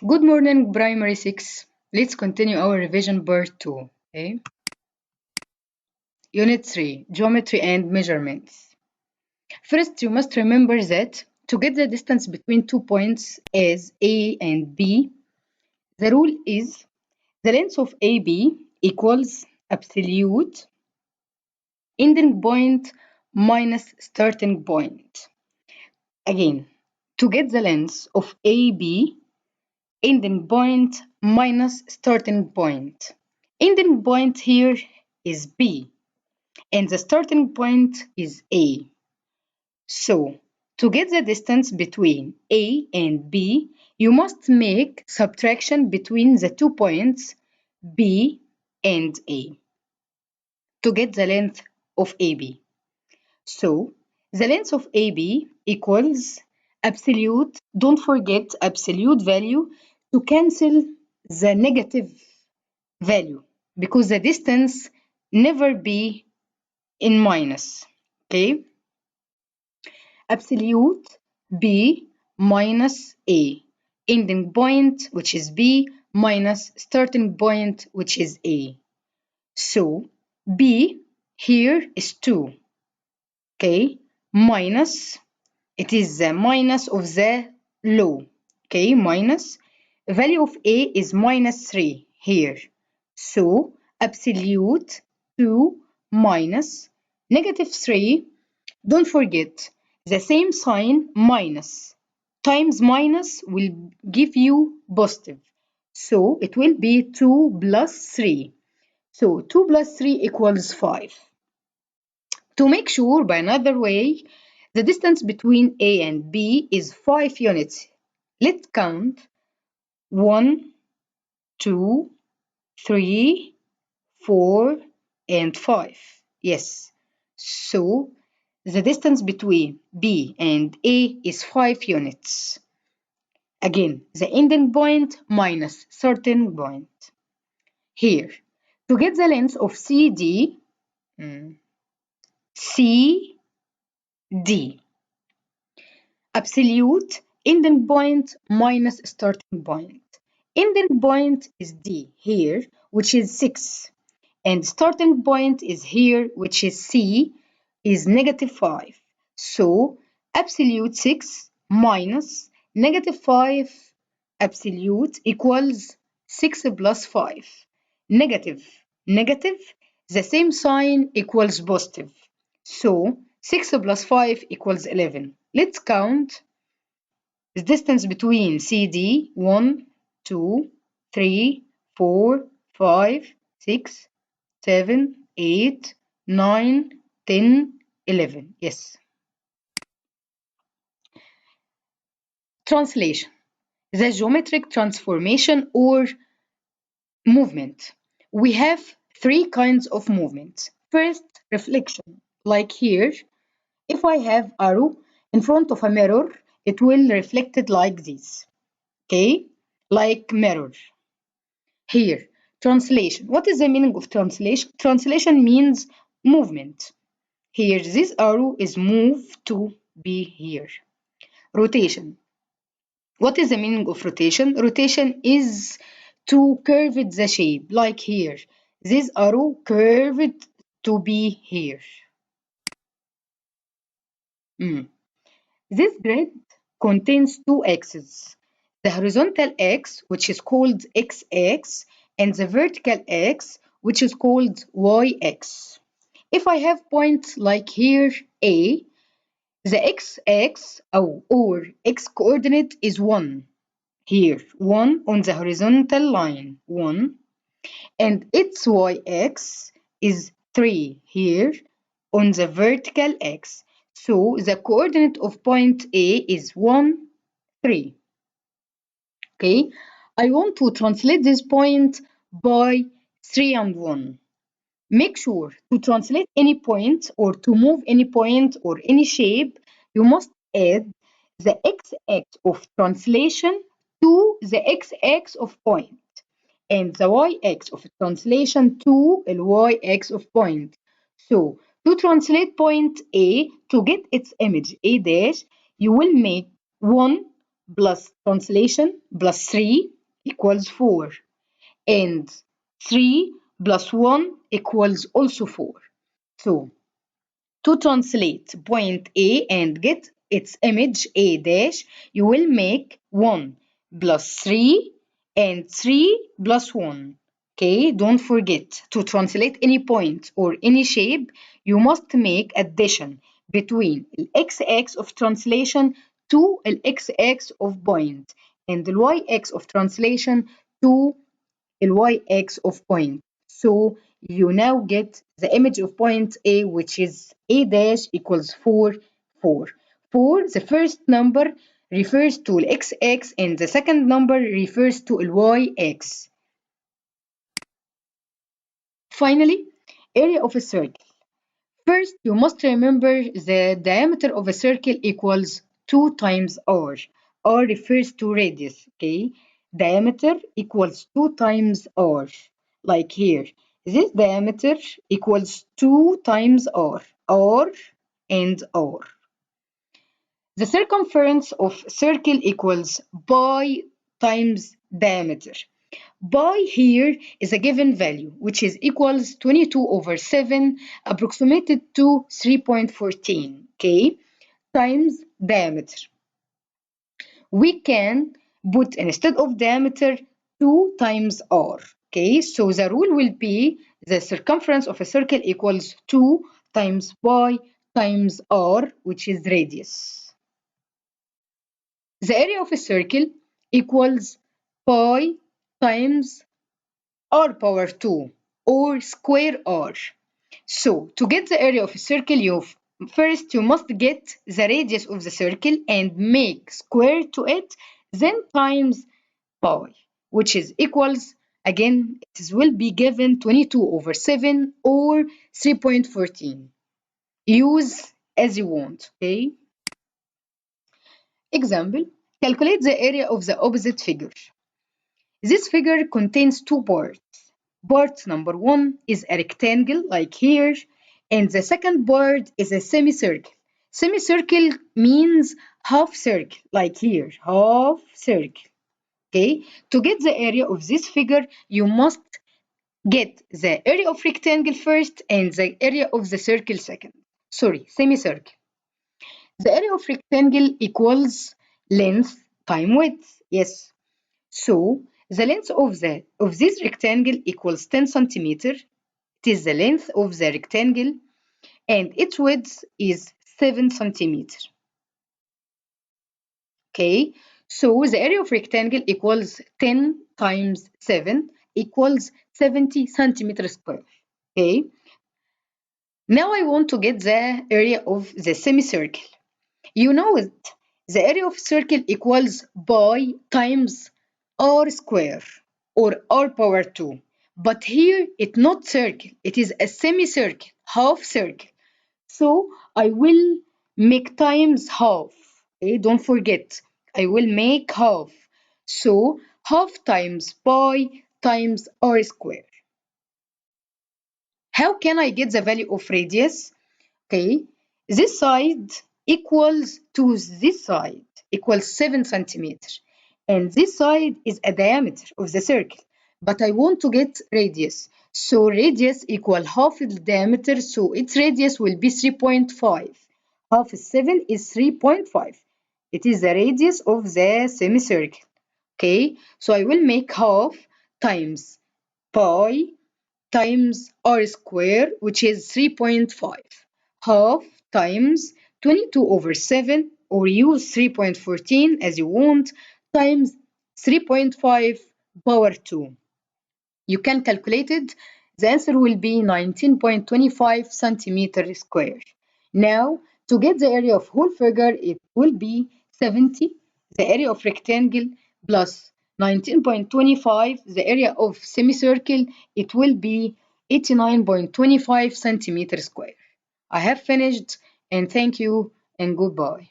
Good morning, Primary 6. Let's continue our revision part 2. Okay? Unit 3, Geometry and Measurements. First, you must remember that to get the distance between 2 points as A and B, the rule is the length of AB equals absolute ending point minus starting point. Again, to get the length of AB, ending point minus starting point. Ending point here is B and the starting point is A. So, to get the distance between A and B, you must make subtraction between the 2 points B and A to get the length of AB. So, the length of AB equals absolute, don't forget absolute value to cancel the negative value because the distance never be in minus. Okay, absolute B minus A, ending point which is B minus starting point which is A. So B here is 2. Okay, minus, it is the minus of the low. Okay, minus value of A is minus 3 here. So absolute 2 minus negative 3. Don't forget the same sign minus times minus will give you positive. So it will be 2 plus 3. So 2 plus 3 equals 5. To make sure by another way, the distance between A and B is 5 units. Let's count 1, 2, 3, 4, and 5. Yes. So the distance between B and A is 5 units. Again, the ending point minus starting point. Here, to get the length of CD, absolute ending point minus starting point. Ending point is D here, which is 6. And starting point is here, which is C, is negative 5. So, absolute 6 minus negative 5 absolute equals 6 plus 5. Negative, negative, the same sign equals positive. So, 6 plus 5 equals 11. Let's count the distance between CD 1, 2, 3, 4, 5, 6, 7, 8, 9, 10, 11. Yes. Translation. The geometric transformation or movement. We have 3 kinds of movement. First, reflection. Like here, if I have arrow in front of a mirror, it will reflect it like this. Okay? Like mirror. Here, translation. What is the meaning of translation? Translation means movement. Here, this arrow is moved to be here. Rotation. What is the meaning of rotation? Rotation is to curve the shape, like here. This arrow curved to be here. This grid contains 2 axes. The horizontal x, which is called x-axis, and the vertical x, which is called y-axis. If I have points like here, A, the x-axis or x-coordinate is 1. Here, 1 on the horizontal line, 1. And its y-axis is 3 here on the vertical x. So the coordinate of point A is 1, 3. Okay, I want to translate this point by 3 and 1. Make sure to translate any point or to move any point or any shape, you must add the x-axis of translation to the x-axis of point and the y-axis of translation to the y-axis of point. So, to translate point A, to get its image A dash, you will make 1 plus translation plus 3 equals 4. And 3 plus 1 equals also 4. So, to translate point A and get its image A dash, you will make 1 plus 3 and 3 plus 1. Okay, don't forget to translate any point or any shape, you must make addition between the x-axis of translation to the x-axis of point and the y-axis of translation to y-axis of point. So you now get the image of point A, which is A dash equals 4, 4. 4, the first number refers to x-axis and the second number refers to y-axis. Finally, area of a circle. First, you must remember the diameter of a circle equals 2 times r. R refers to radius, okay? Diameter equals 2 times r, like here. This diameter equals 2 times r and r. The circumference of circle equals pi times diameter. Pi here is a given value, which is equals 22 over 7, approximated to 3.14, okay, times diameter. We can put instead of diameter 2 times r, okay, so the rule will be the circumference of a circle equals 2 times pi times r, which is radius. The area of a circle equals pi times r power 2 or square r. So to get the area of a circle, first you must get the radius of the circle and make square to it, then times pi, which is equals, again, it will be given 22 over 7 or 3.14. Use as you want, okay? Example, calculate the area of the opposite figure. This figure contains two parts. Part number one is a rectangle like here, and the second part is a semicircle. Semicircle means half circle like here, half circle. Okay, to get the area of this figure, you must get the area of rectangle first and the area of the circle second. Sorry, semicircle. The area of rectangle equals length times width. Yes. So the length of this rectangle equals 10 centimeter. It is the length of the rectangle and its width is 7 centimeter. Okay, so the area of rectangle equals 10 times 7 equals 70 centimeter square. Okay, now I want to get the area of the semicircle. You know it. The area of circle equals pi times r square or r power 2. But here it's not circle, it is a semicircle, half circle. So I will make times half. Okay, don't forget, I will make half. So half times pi times r square. How can I get the value of radius? Okay, this side equals to this side equals 7 centimeters, and this side is a diameter of the circle, but I want to get radius, so radius equal half the diameter, so its radius will be 3.5. Half 7 is 3.5. It is the radius of the semicircle. Okay, so I will make half times pi times r square, which is 3.5. Half times 22 over 7, or use 3.14 as you want, times 3.5 power 2. You can calculate it. The answer will be 19.25 centimeter square. Now, to get the area of whole figure, it will be 70, the area of rectangle, plus 19.25, the area of semicircle, it will be 89.25 centimeter square. I have finished, and thank you and goodbye.